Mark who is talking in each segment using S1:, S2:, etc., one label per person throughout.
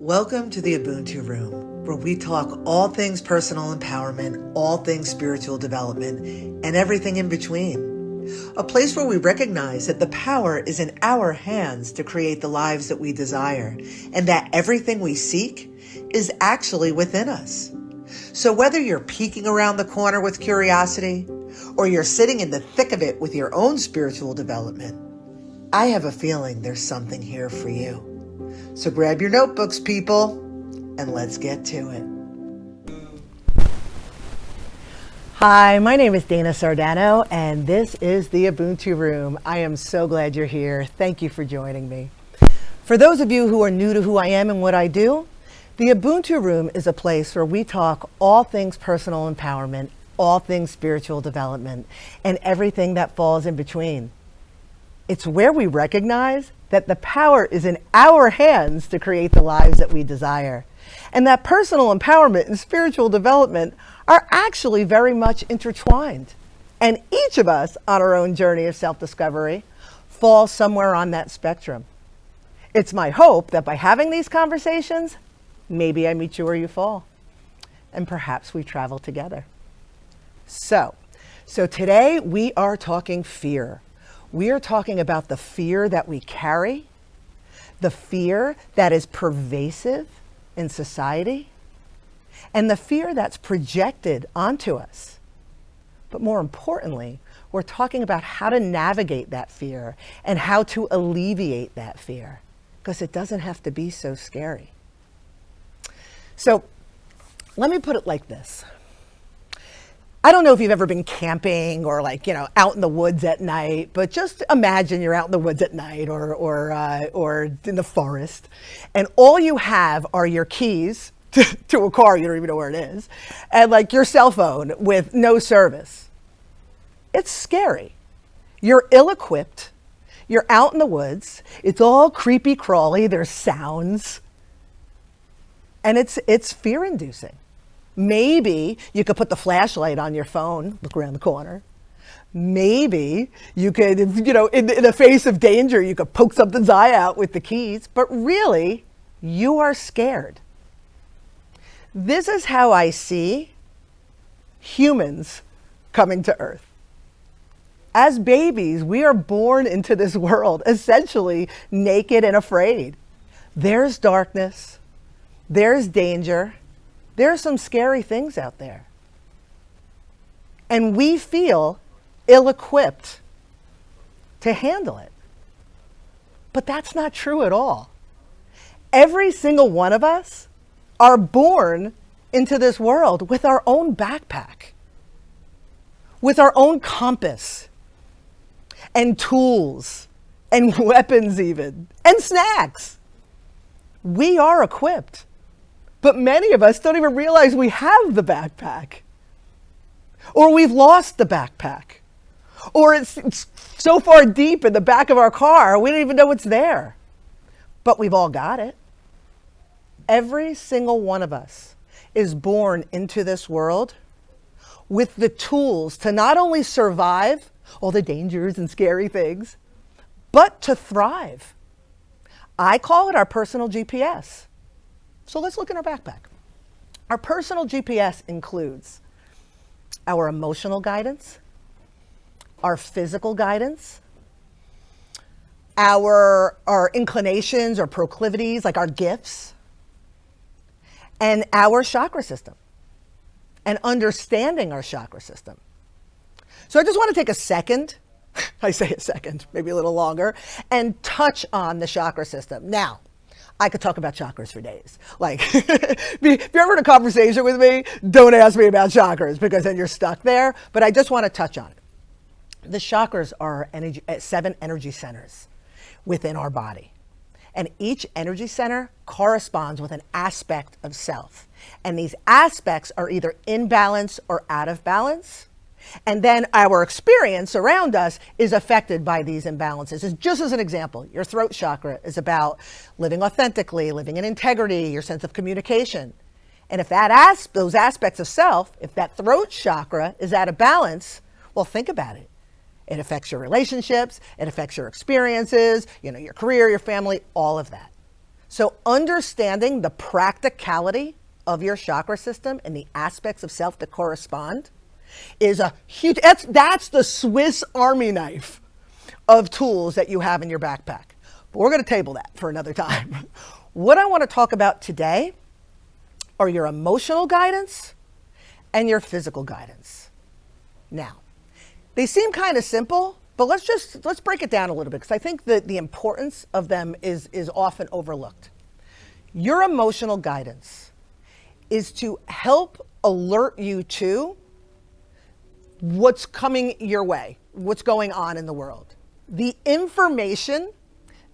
S1: Welcome to the Ubuntu Room, where we talk all things personal empowerment, all things spiritual development, and everything in between. A place where we recognize that the power is in our hands to create the lives that we desire, and that everything we seek is actually within us. So whether you're peeking around the corner with curiosity, or you're sitting in the thick of it with your own spiritual development, I have a feeling there's something here for you. So grab your notebooks, people, and let's get to it.
S2: Hi, my name is Dana Sardano, and this is the Ubuntu Room. I am so glad you're here. Thank you for joining me. For those of you who are new to who I am and what I do, the Ubuntu Room is a place where we talk all things personal empowerment, all things spiritual development, and everything that falls in between. It's where we recognize that the power is in our hands to create the lives that we desire, and that personal empowerment and spiritual development are actually very much intertwined. And each of us on our own journey of self-discovery falls somewhere on that spectrum. It's my hope that by having these conversations, maybe I meet you where you fall, and perhaps we travel together. So today we are talking fear. We are talking about the fear that we carry, the fear that is pervasive in society, and the fear that's projected onto us. But more importantly, we're talking about how to navigate that fear and how to alleviate that fear, because it doesn't have to be so scary. So let me put it like this. I don't know if you've ever been camping or out in the woods at night, but just imagine you're out in the woods at night or in the forest, and all you have are your keys to a car, you don't even know where it is, and your cell phone with no service. It's scary. You're ill-equipped. You're out in the woods. It's all creepy crawly. There's sounds. And it's fear-inducing. Maybe you could put the flashlight on your phone, look around the corner. Maybe you could, in the face of danger, you could poke something's eye out with the keys, but really, you are scared. This is how I see humans coming to Earth. As babies, we are born into this world essentially naked and afraid. There's darkness, there's danger, there are some scary things out there. And we feel ill-equipped to handle it. But that's not true at all. Every single one of us are born into this world with our own backpack, with our own compass, and tools, and weapons even, and snacks. We are equipped. But many of us don't even realize we have the backpack. Or we've lost the backpack. Or it's so far deep in the back of our car, we don't even know it's there. But we've all got it. Every single one of us is born into this world with the tools to not only survive all the dangers and scary things, but to thrive. I call it our personal GPS. So let's look in our backpack. Our personal GPS includes our emotional guidance, our physical guidance, our inclinations or proclivities, like our gifts, and our chakra system, and understanding our chakra system. So I just want to take a second, I say a second, maybe a little longer, and touch on the chakra system. Now, I could talk about chakras for days. If you're ever in a conversation with me, don't ask me about chakras because then you're stuck there. But I just want to touch on it. The chakras are 7 energy centers within our body. And each energy center corresponds with an aspect of self. And these aspects are either in balance or out of balance. And then our experience around us is affected by these imbalances. Just as an example, your throat chakra is about living authentically, living in integrity, your sense of communication. And if those aspects of self, if that throat chakra is out of balance, well, think about it. It affects your relationships, it affects your experiences, your career, your family, all of that. So understanding the practicality of your chakra system and the aspects of self that correspond is a huge, that's the Swiss Army knife of tools that you have in your backpack. But we're going to table that for another time. What I want to talk about today are your emotional guidance and your physical guidance. Now, they seem kind of simple, but let's break it down a little bit, because I think that the importance of them is often overlooked. Your emotional guidance is to help alert you to what's coming your way, what's going on in the world, the information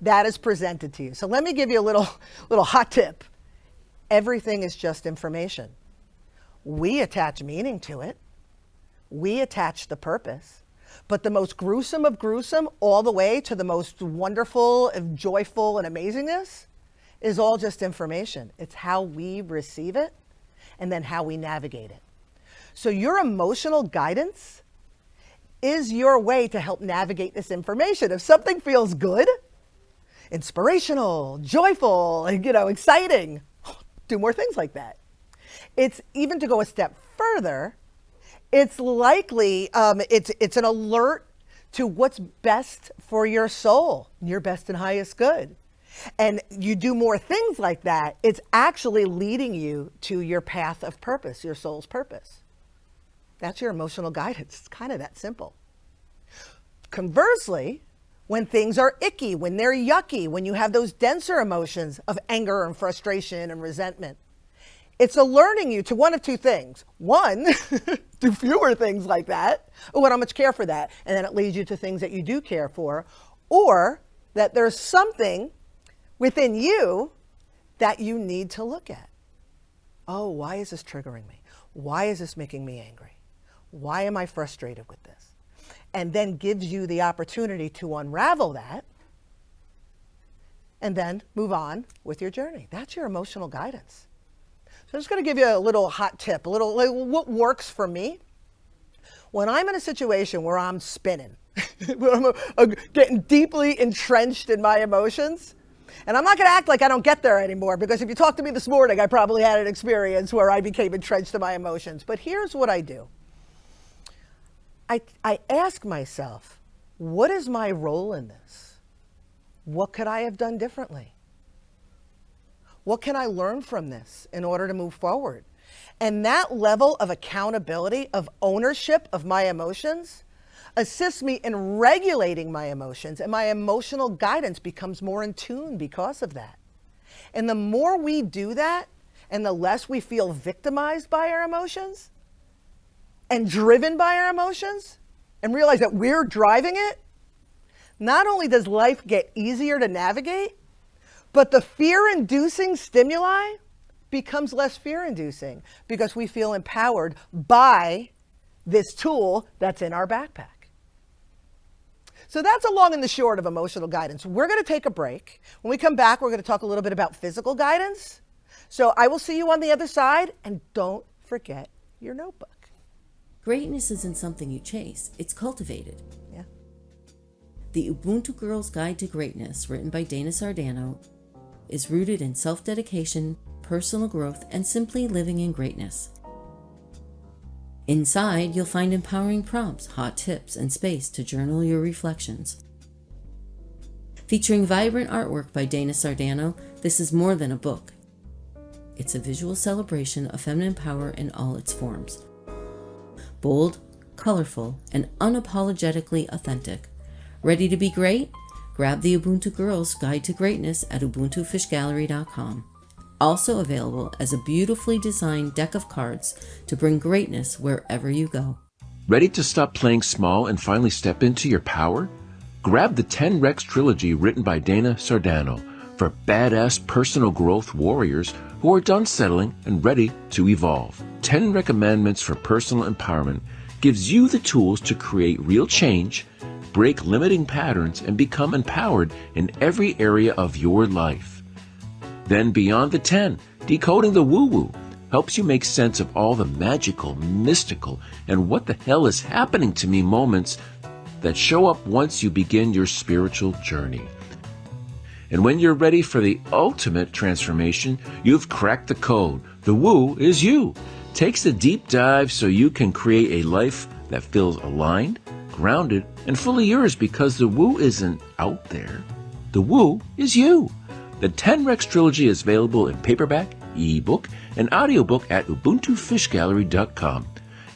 S2: that is presented to you. So let me give you a little hot tip. Everything is just information. We attach meaning to it. We attach the purpose. But the most gruesome of gruesome, all the way to the most wonderful and joyful and amazingness, is all just information. It's how we receive it and then how we navigate it. So your emotional guidance is your way to help navigate this information. If something feels good, inspirational, joyful, exciting, do more things like that. It's even to go a step further, it's likely, it's an alert to what's best for your soul, your best and highest good. And you do more things like that, it's actually leading you to your path of purpose, your soul's purpose. That's your emotional guidance. It's kind of that simple. Conversely, when things are icky, when they're yucky, when you have those denser emotions of anger and frustration and resentment, it's alerting you to one of two things. One, do fewer things like that. Oh, I don't much care for that. And then it leads you to things that you do care for. Or that there's something within you that you need to look at. Oh, why is this triggering me? Why is this making me angry? Why am I frustrated with this? And then gives you the opportunity to unravel that and then move on with your journey. That's your emotional guidance. So I'm just going to give you a little hot tip, what works for me. When I'm in a situation where I'm spinning, when I'm getting deeply entrenched in my emotions, and I'm not going to act like I don't get there anymore, because if you talked to me this morning, I probably had an experience where I became entrenched in my emotions. But here's what I do. I ask myself, what is my role in this? What could I have done differently? What can I learn from this in order to move forward? And that level of accountability, of ownership of my emotions, assists me in regulating my emotions, and my emotional guidance becomes more in tune because of that. And the more we do that, and the less we feel victimized by our emotions and driven by our emotions, and realize that we're driving it, not only does life get easier to navigate, but the fear-inducing stimuli becomes less fear-inducing because we feel empowered by this tool that's in our backpack. So that's a long and the short of emotional guidance. We're going to take a break. When we come back, we're going to talk a little bit about physical guidance. So I will see you on the other side, and don't forget your notebook.
S3: Greatness isn't something you chase, it's cultivated.
S2: Yeah.
S3: The Ubuntu Girl's Guide to Greatness, written by Dana Sardano, is rooted in self-dedication, personal growth, and simply living in greatness. Inside, you'll find empowering prompts, hot tips, and space to journal your reflections. Featuring vibrant artwork by Dana Sardano, this is more than a book. It's a visual celebration of feminine power in all its forms. Bold, colorful, and unapologetically authentic. Ready to be great? Grab the Ubuntu Girls Guide to Greatness at ubuntufishgallery.com. Also available as a beautifully designed deck of cards to bring greatness wherever you go.
S4: Ready to stop playing small and finally step into your power? Grab the 10 Rex trilogy written by Dana Sardano for badass personal growth warriors who are done settling and ready to evolve. 10 Recommendments for Personal Empowerment gives you the tools to create real change, break limiting patterns, and become empowered in every area of your life. Then Beyond the 10, Decoding the Woo-Woo, helps you make sense of all the magical, mystical, and what the hell is happening to me moments that show up once you begin your spiritual journey. And when you're ready for the ultimate transformation, you've cracked the code. The woo is you. Takes a deep dive so you can create a life that feels aligned, grounded, and fully yours, because the woo isn't out there. The woo is you. The 10 Rex Trilogy is available in paperback, ebook, and audiobook at ubuntufishgallery.com.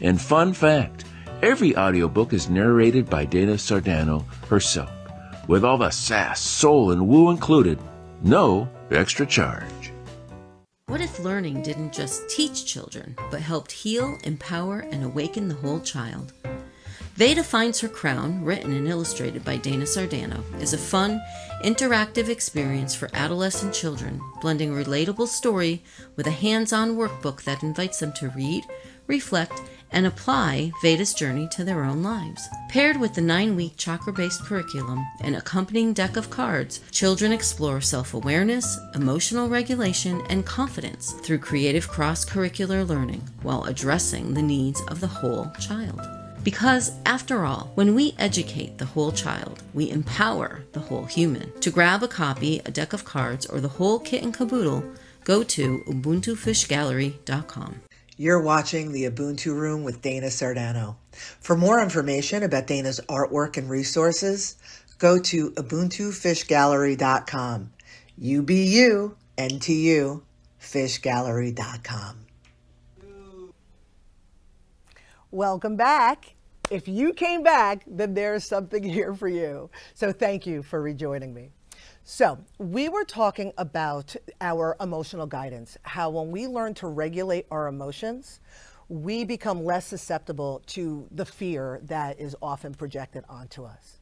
S4: And fun fact, every audiobook is narrated by Dana Sardano herself, with all the sass, soul, and woo included. No extra charge.
S3: What if learning didn't just teach children, but helped heal, empower, and awaken the whole child? Veda Finds Her Crown, written and illustrated by Dana Sardano, is a fun, interactive experience for adolescent children, blending a relatable story with a hands-on workbook that invites them to read, reflect, and apply Veda's journey to their own lives. Paired with the 9-week chakra-based curriculum and accompanying deck of cards, children explore self-awareness, emotional regulation, and confidence through creative cross-curricular learning while addressing the needs of the whole child. Because, after all, when we educate the whole child, we empower the whole human. To grab a copy, a deck of cards, or the whole kit and caboodle, go to ubuntufishgallery.com.
S1: You're watching the Ubuntu Room with Dana Sardano. For more information about Dana's artwork and resources, go to ubuntufishgallery.com. UBU, NTU, fishgallery.com.
S2: Welcome back. If you came back, then there's something here for you. So thank you for rejoining me. So we were talking about our emotional guidance, how when we learn to regulate our emotions, we become less susceptible to the fear that is often projected onto us.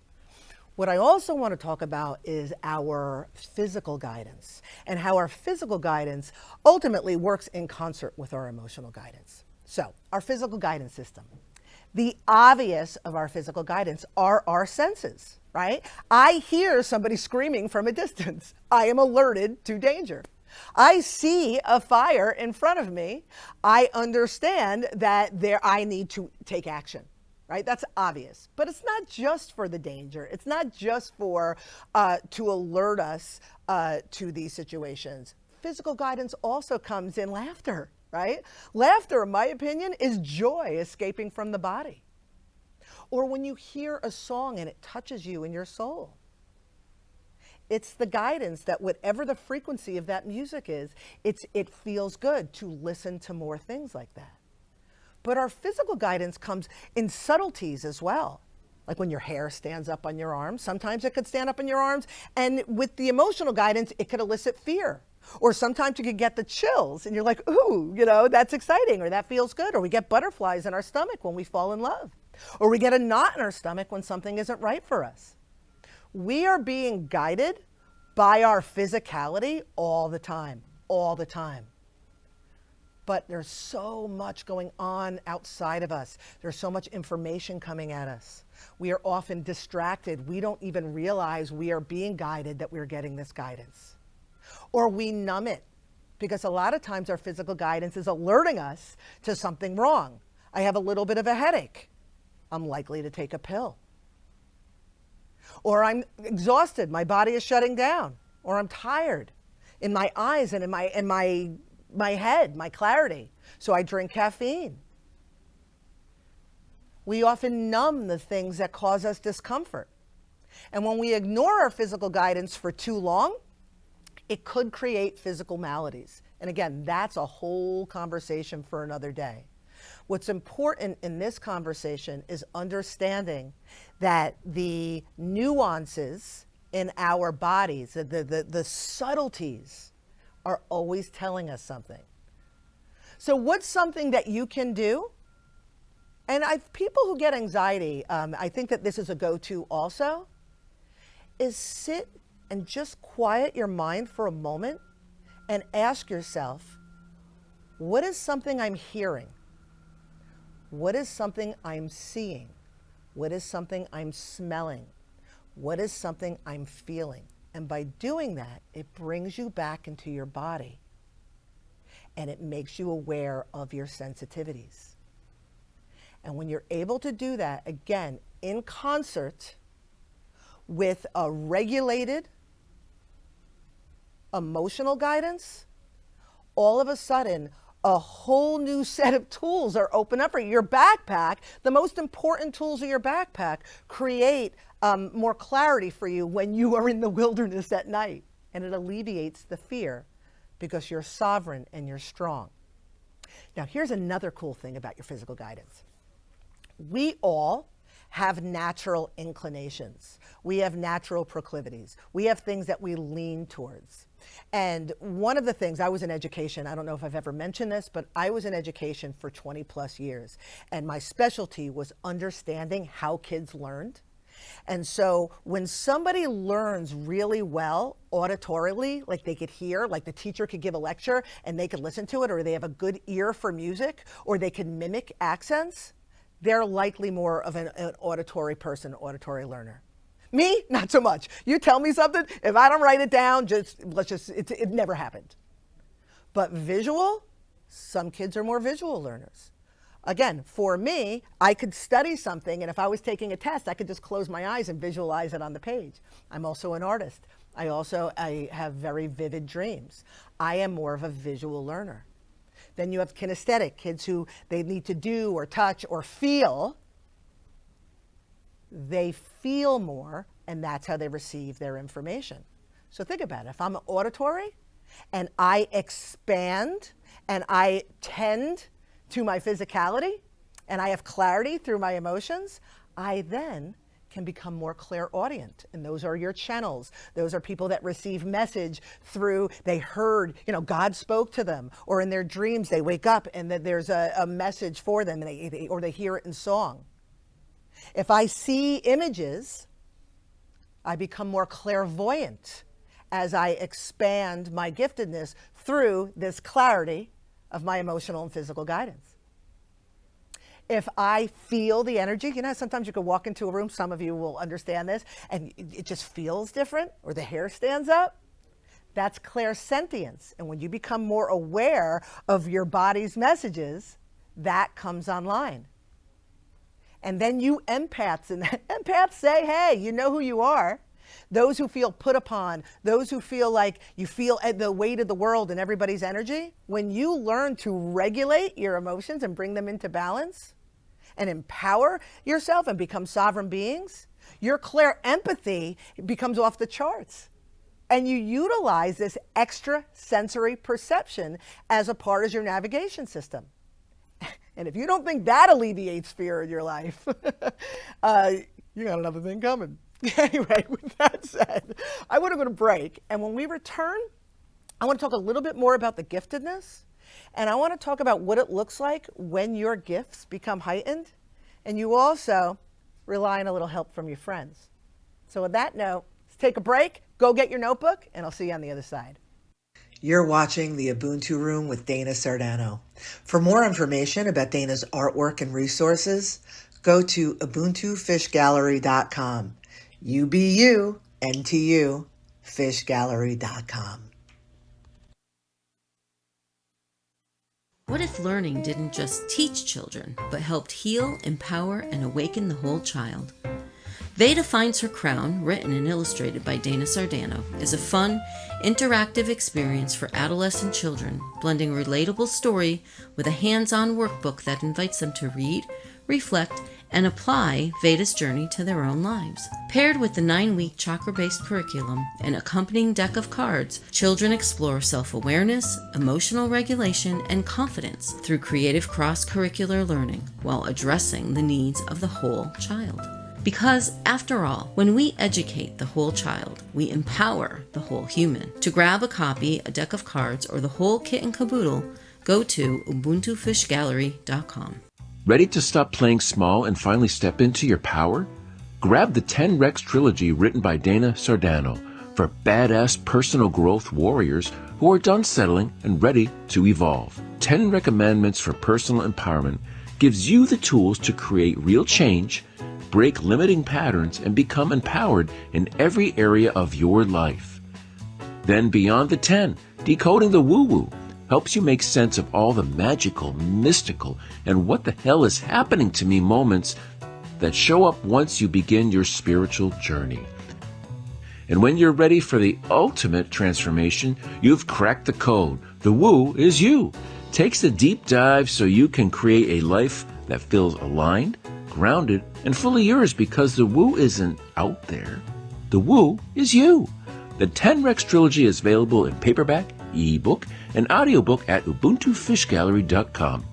S2: What I also want to talk about is our physical guidance and how our physical guidance ultimately works in concert with our emotional guidance. So our physical guidance system. The obvious of our physical guidance are our senses, right? I hear somebody screaming from a distance. I am alerted to danger. I see a fire in front of me. I understand that I need to take action, right? That's obvious. But it's not just for the danger. It's not just for to alert us to these situations. Physical guidance also comes in laughter. Right? Laughter, in my opinion, is joy escaping from the body. Or when you hear a song and it touches you in your soul. It's the guidance that whatever the frequency of that music is, it feels good to listen to more things like that. But our physical guidance comes in subtleties as well. Like when your hair stands up on your arms, sometimes it could stand up in your arms, and with the emotional guidance, it could elicit fear. Or sometimes you could get the chills and you're like, ooh, that's exciting, or that feels good. Or we get butterflies in our stomach when we fall in love. Or we get a knot in our stomach when something isn't right for us. We are being guided by our physicality all the time, all the time. But there's so much going on outside of us. There's so much information coming at us. We are often distracted. We don't even realize we are being guided, that we're getting this guidance. Or we numb it, because a lot of times our physical guidance is alerting us to something wrong. I have a little bit of a headache. I'm likely to take a pill. Or I'm exhausted. My body is shutting down. Or I'm tired in my eyes and in my head, my clarity. So I drink caffeine. We often numb the things that cause us discomfort. And when we ignore our physical guidance for too long, it could create physical maladies. And again, that's a whole conversation for another day. What's important in this conversation is understanding that the nuances in our bodies, the subtleties, are always telling us something. So what's something that you can do? And people who get anxiety, I think that this is a go-to also, is sit and just quiet your mind for a moment and ask yourself, what is something I'm hearing? What is something I'm seeing? What is something I'm smelling? What is something I'm feeling? And by doing that, it brings you back into your body and it makes you aware of your sensitivities. And when you're able to do that, again, in concert with a regulated emotional guidance, all of a sudden, a whole new set of tools are open up for you. Your backpack, the most important tools of your backpack, create more clarity for you when you are in the wilderness at night. And it alleviates the fear because you're sovereign and you're strong. Now, here's another cool thing about your physical guidance. We all have natural inclinations. We have natural proclivities. We have things that we lean towards. And one of the things, I was in education, I don't know if I've ever mentioned this, but I was in education for 20 plus years. And my specialty was understanding how kids learned. And so when somebody learns really well auditorily, like they could hear, like the teacher could give a lecture and they could listen to it, or they have a good ear for music, or they can mimic accents, they're likely more of an auditory person, auditory learner. Me, not so much. You tell me something, if I don't write it down, it never happened. But visual, some kids are more visual learners. Again, for me, I could study something, and if I was taking a test, I could just close my eyes and visualize it on the page. I'm also an artist. I have very vivid dreams. I am more of a visual learner. Then you have kinesthetic kids who they need to do or touch or feel. They feel more, and that's how they receive their information. So think about it. If I'm auditory and I expand and I tend to my physicality and I have clarity through my emotions, I then can become more clairaudient. And those are your channels. Those are people that receive message through, they heard, God spoke to them, or in their dreams, they wake up and that there's a message for them, and or they hear it in song. If I see images, I become more clairvoyant as I expand my giftedness through this clarity of my emotional and physical guidance. If I feel the energy, sometimes you can walk into a room, some of you will understand this, and it just feels different, or the hair stands up. That's clairsentience. And when you become more aware of your body's messages, that comes online. And then you empaths, and empaths say, hey, you know who you are. Those who feel put upon, those who feel like you feel the weight of the world and everybody's energy, when you learn to regulate your emotions and bring them into balance and empower yourself and become sovereign beings, your clairempathy becomes off the charts. And you utilize this extra sensory perception as a part of your navigation system. And if you don't think that alleviates fear in your life, you got another thing coming. Anyway, with that said, I want to go to break. And when we return, I want to talk a little bit more about the giftedness. And I want to talk about what it looks like when your gifts become heightened. And you also rely on a little help from your friends. So with that note, let's take a break, go get your notebook, and I'll see you on the other side.
S1: You're watching the Ubuntu Room with Dana Sardano. For more information about Dana's artwork and resources, go to ubuntufishgallery.com. UBUNTU fishgallery.com.
S3: What if learning didn't just teach children, but helped heal, empower, and awaken the whole child? Veda Finds Her Crown, written and illustrated by Dana Sardano, is a fun, interactive experience for adolescent children, blending relatable story with a hands-on workbook that invites them to read, reflect, and apply Veda's journey to their own lives. Paired with the 9-week chakra-based curriculum and accompanying deck of cards, children explore self-awareness, emotional regulation, and confidence through creative cross-curricular learning while addressing the needs of the whole child. Because, after all, when we educate the whole child, we empower the whole human. To grab a copy, a deck of cards, or the whole kit and caboodle, go to ubuntufishgallery.com.
S4: Ready to stop playing small and finally step into your power? Grab the 10 Rex trilogy written by Dana Sardano for badass personal growth warriors who are done settling and ready to evolve. 10 Recommandments for Personal Empowerment gives you the tools to create real change, break limiting patterns, and become empowered in every area of your life. Then Beyond the 10, Decoding the Woo-Woo, helps you make sense of all the magical, mystical, and what the hell is happening to me moments that show up once you begin your spiritual journey. And when you're ready for the ultimate transformation, you've cracked the code. The woo is you. Takes a deep dive so you can create a life that feels aligned, grounded, and fully yours, because the woo isn't out there. The woo is you. The 10 Rex Trilogy is available in paperback, ebook, and audiobook at ubuntufishgallery.com.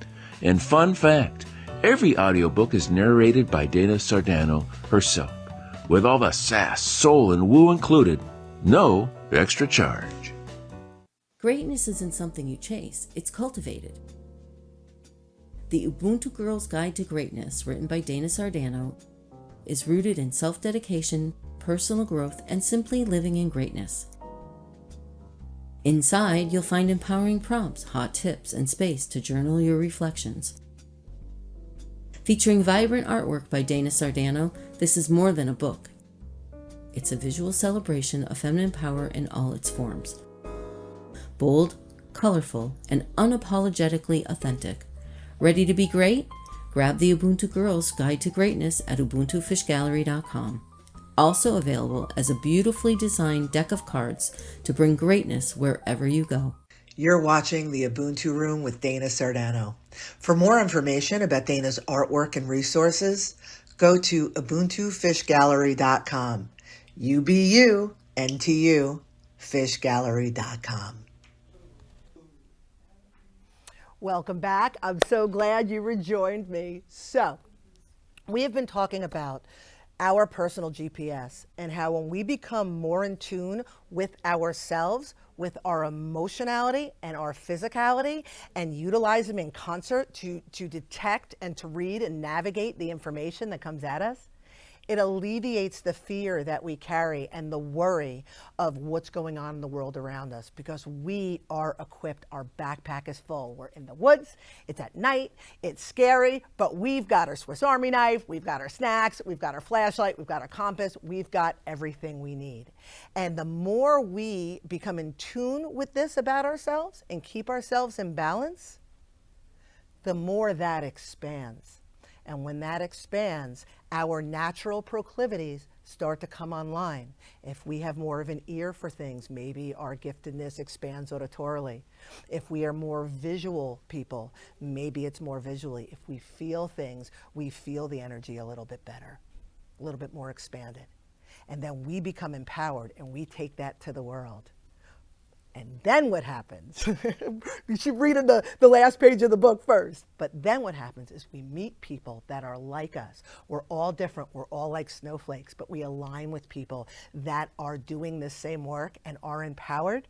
S4: And fun fact, every audiobook is narrated by Dana Sardano herself, with all the sass, soul, and woo included. No extra charge.
S3: Greatness isn't something you chase, it's cultivated. The Ubuntu Girl's Guide to Greatness, written by Dana Sardano, is rooted in self-dedication, personal growth, and simply living in greatness. Inside, you'll find empowering prompts, hot tips, and space to journal your reflections. Featuring vibrant artwork by Dana Sardano, this is more than a book. It's a visual celebration of feminine power in all its forms. Bold, colorful, and unapologetically authentic. Ready to be great? Grab the Ubuntu Girl's Guide to Greatness at ubuntufishgallery.com. Also available as a beautifully designed deck of cards to bring greatness wherever you go.
S1: You're watching the Ubuntu Room with Dana Sardano. For more information about Dana's artwork and resources, go to ubuntufishgallery.com. UBU, NTU, fishgallery.com.
S2: Welcome back. I'm so glad you rejoined me. So, we have been talking about our personal GPS and how when we become more in tune with ourselves, with our emotionality and our physicality, and utilize them in concert to detect and to read and navigate the information that comes at us, it alleviates the fear that we carry and the worry of what's going on in the world around us, because we are equipped. Our backpack is full. We're in the woods. It's at night. It's scary, but we've got our Swiss Army knife. We've got our snacks. We've got our flashlight. We've got our compass. We've got everything we need. And the more we become in tune with this about ourselves and keep ourselves in balance, the more that expands. And when that expands, our natural proclivities start to come online. If we have more of an ear for things, maybe our giftedness expands auditorily. If we are more visual people, maybe it's more visually. If we feel things, we feel the energy a little bit better, a little bit more expanded. And then we become empowered and we take that to the world. And then what happens? You should read in the last page of the book first. But then what happens is we meet people that are like us. We're all different. We're all like snowflakes, but we align with people that are doing the same work and are empowered.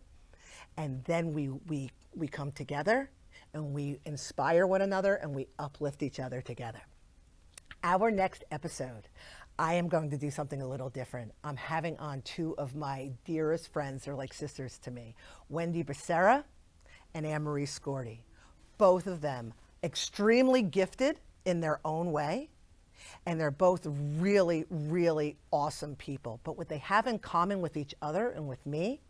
S2: And then we come together and we inspire one another and we uplift each other together. Our next episode, I am going to do something a little different. I'm having on two of my dearest friends. They're like sisters to me, Wendy Becerra and Ann Marie Wendy. Both of them extremely gifted in their own way. And they're both really, really awesome people. But what they have in common with each other and with me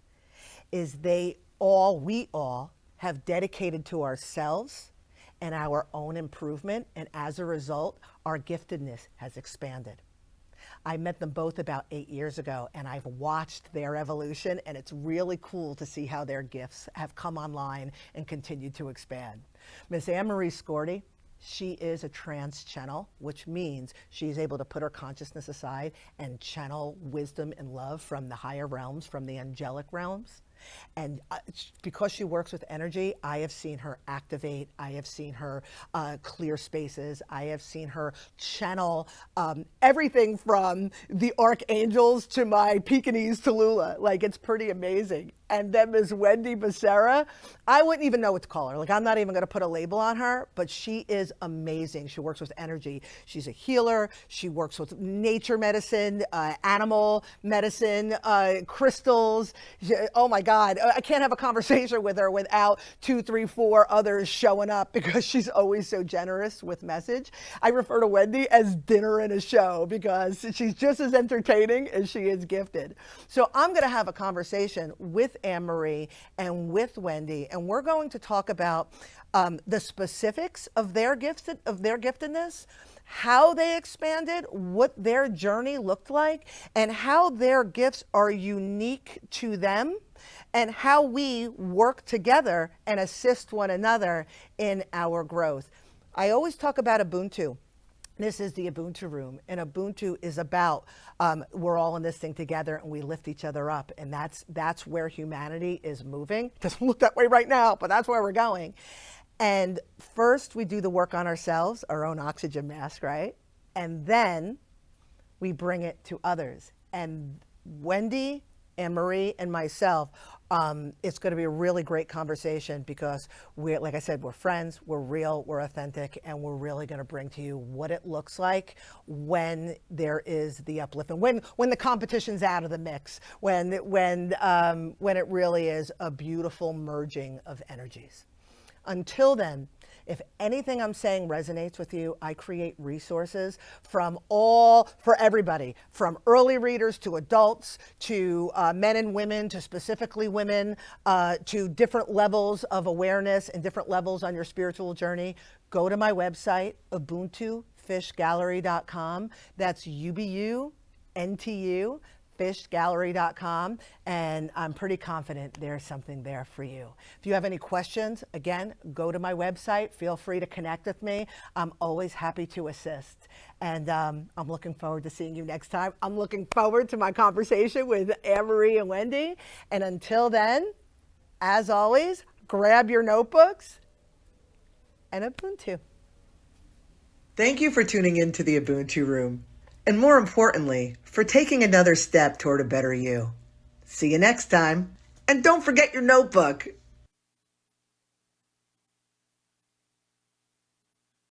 S2: is we all have dedicated to ourselves and our own improvement. And as a result, our giftedness has expanded. I met them both about 8 years ago, and I've watched their evolution, and it's really cool to see how their gifts have come online and continued to expand. Miss Ann Marie Wendy, she is a trance channel, which means she's able to put her consciousness aside and channel wisdom and love from the higher realms, from the angelic realms. And because she works with energy, I have seen her activate. I have seen her clear spaces. I have seen her channel everything from the archangels to my Pekingese Tallulah. Like, it's pretty amazing. And then Ms. Wendy Becerra, I wouldn't even know what to call her. Like, I'm not even going to put a label on her, but she is amazing. She works with energy. She's a healer. She works with nature medicine, animal medicine, crystals. Oh my God. God, I can't have a conversation with her without 2, 3, 4 others showing up because she's always so generous with message. I refer to Wendy as dinner and a show because she's just as entertaining as she is gifted. So I'm going to have a conversation with Ann Marie and with Wendy, and we're going to talk about the specifics of their gifts, of their giftedness, how they expanded, what their journey looked like, and how their gifts are unique to them, and how we work together and assist one another in our growth. I always talk about Ubuntu. This is the Ubuntu Room, and Ubuntu is about we're all in this thing together and we lift each other up, and that's where humanity is moving. It doesn't look that way right now, but that's where we're going. And first we do the work on ourselves, our own oxygen mask, right? And then we bring it to others. And Wendy, Ann Marie, and myself, it's going to be a really great conversation because we're, like I said, we're friends, we're real, we're authentic, and we're really going to bring to you what it looks like when there is the uplift and when the competition's out of the mix, when it really is a beautiful merging of energies. Until then, if anything I'm saying resonates with you, I create resources for everybody, from early readers to adults, to men and women, to specifically women, to different levels of awareness and different levels on your spiritual journey. Go to my website, ubuntufishgallery.com. That's UBUNTU. fishgallery.com, and I'm pretty confident there's something there for you. If you have any questions, again, go to my website. Feel free to connect with me. I'm always happy to assist. And I'm looking forward to seeing you next time. I'm looking forward to my conversation with Ann Marie and Wendy. And until then, as always, grab your notebooks and Ubuntu.
S1: Thank you for tuning in to the Ubuntu Room. And more importantly, for taking another step toward a better you. See you next time. And don't forget your notebook.